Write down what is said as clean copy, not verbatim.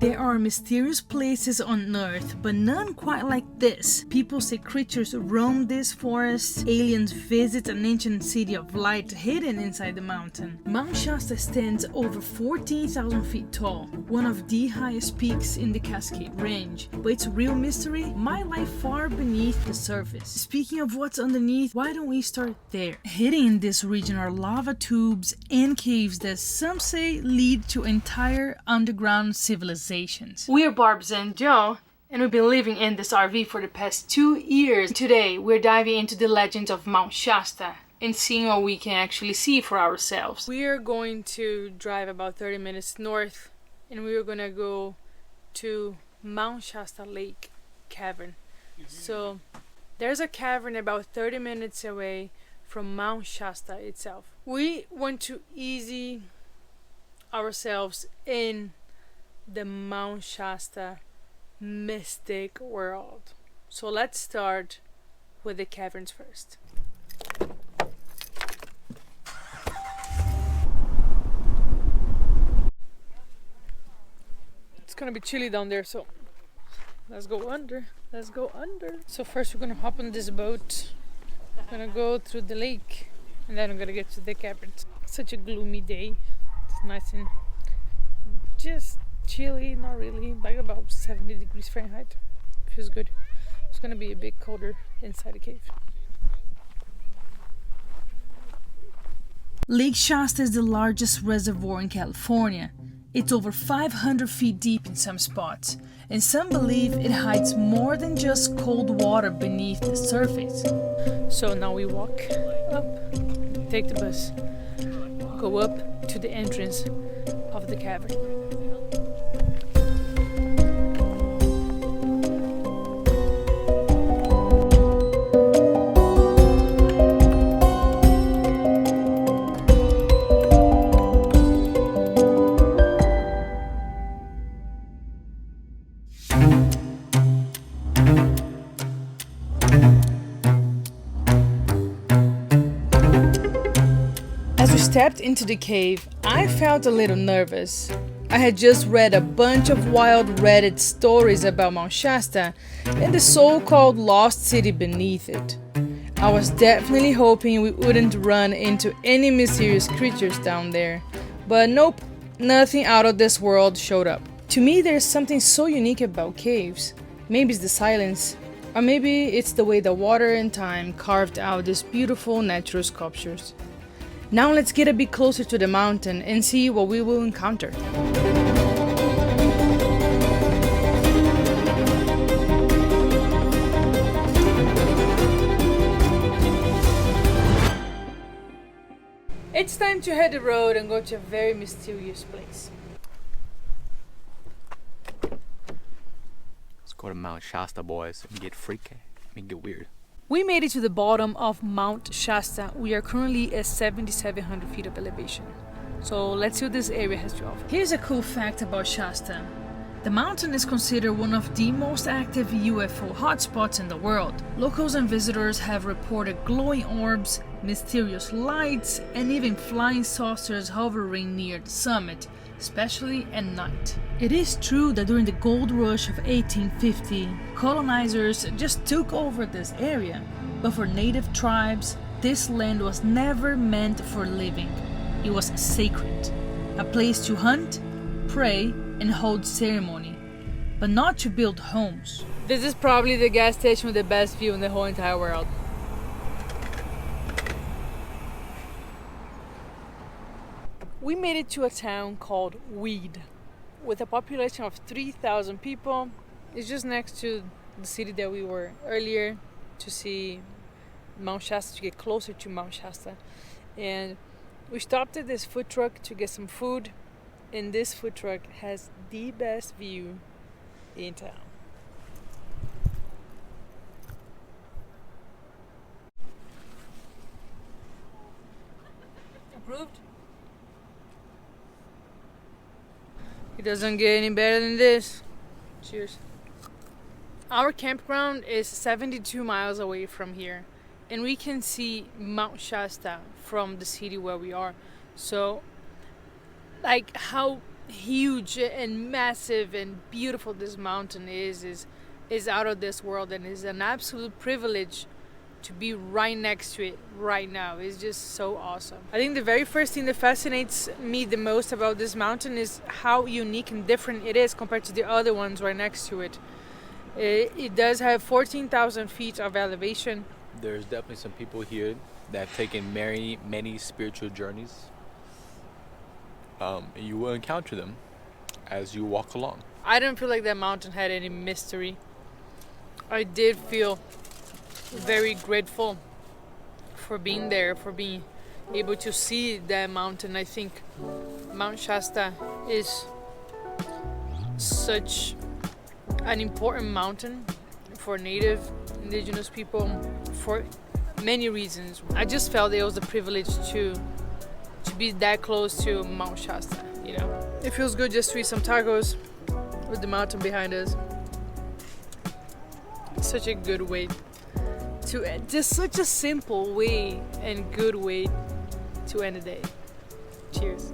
There are mysterious places on Earth, but none quite like this. People say creatures roam these forests, aliens visit an ancient city of light hidden inside the mountain. Mount Shasta stands over 14,000 feet tall, one of the highest peaks in the Cascade Range. But its real mystery might lie far beneath the surface. Speaking of what's underneath, why don't we start there? Hidden in this region are lava tubes and caves that some say lead to entire underground civilizations. We're Barbs and Joe, and we've been living in this RV for the past 2 years. Today, we're diving into the legends of Mount Shasta and seeing what we can actually see for ourselves. We are going to drive about 30 minutes north, and we are going to go to Mount Shasta Lake Cavern. So, there's a cavern about 30 minutes away from Mount Shasta itself. We want to ease ourselves in the Mount Shasta mystic world. So let's start with the caverns first. It's gonna be chilly down there, so let's go under. Let's go under. So first we're gonna hop on this boat. I'm gonna go through the lake and then I'm gonna get to the caverns. Such a gloomy day. It's nice and just chilly, not really, like about 70 degrees Fahrenheit. Feels good. It's gonna be a bit colder inside the cave. Lake Shasta is the largest reservoir in California. It's over 500 feet deep in some spots, and some believe it hides more than just cold water beneath the surface. So now we walk up, take the bus, go up to the entrance of the cavern. As we stepped into the cave, I felt a little nervous. I had just read a bunch of wild Reddit stories about Mount Shasta and the so-called lost city beneath it. I was definitely hoping we wouldn't run into any mysterious creatures down there. But nope, nothing out of this world showed up. To me, there's something so unique about caves. Maybe it's the silence, or maybe it's the way the water and time carved out these beautiful natural sculptures. Now let's get a bit closer to the mountain and see what we will encounter. It's time to hit the road and go to a very mysterious place. Let's go to Mount Shasta, boys, and get freaky and get weird. We made it to the bottom of Mount Shasta. We are currently at 7,700 feet of elevation. So let's see what this area has to offer. Here's a cool fact about Shasta. The mountain is considered one of the most active UFO hotspots in the world. Locals and visitors have reported glowing orbs, mysterious lights, and even flying saucers hovering near the summit, especially at night. It is true that during the gold rush of 1850, colonizers just took over this area. But for native tribes, this land was never meant for living. It was sacred, a place to hunt, pray, and hold ceremony, but not to build homes. This is probably the gas station with the best view in the whole entire world. We made it to a town called Weed, with a population of 3,000 people. It's just next to the city that we were earlier to see Mount Shasta, to get closer to Mount Shasta. And we stopped at this food truck to get some food, and this food truck has the best view in town. Approved? It doesn't get any better than this. Cheers. Our campground is 72 miles away from here, and we can see Mount Shasta from the city where we are. So, like, how huge and massive and beautiful this mountain is out of this world, and is an absolute privilege to be right next to it right now. It's just so awesome. I think the very first thing that fascinates me the most about this mountain is how unique and different it is compared to the other ones right next to it. It does have 14,000 feet of elevation. There's definitely some people here that have taken many spiritual journeys. You will encounter them as you walk along. I didn't feel like that mountain had any mystery. I did feel very grateful for being there, for being able to see that mountain. I think Mount Shasta is such an important mountain for Native, indigenous people, for many reasons. I just felt it was a privilege to be that close to Mount Shasta, you know. It feels good just to eat some tacos with the mountain behind us. Such a good way to, just such a simple way and good way to end the day. Cheers.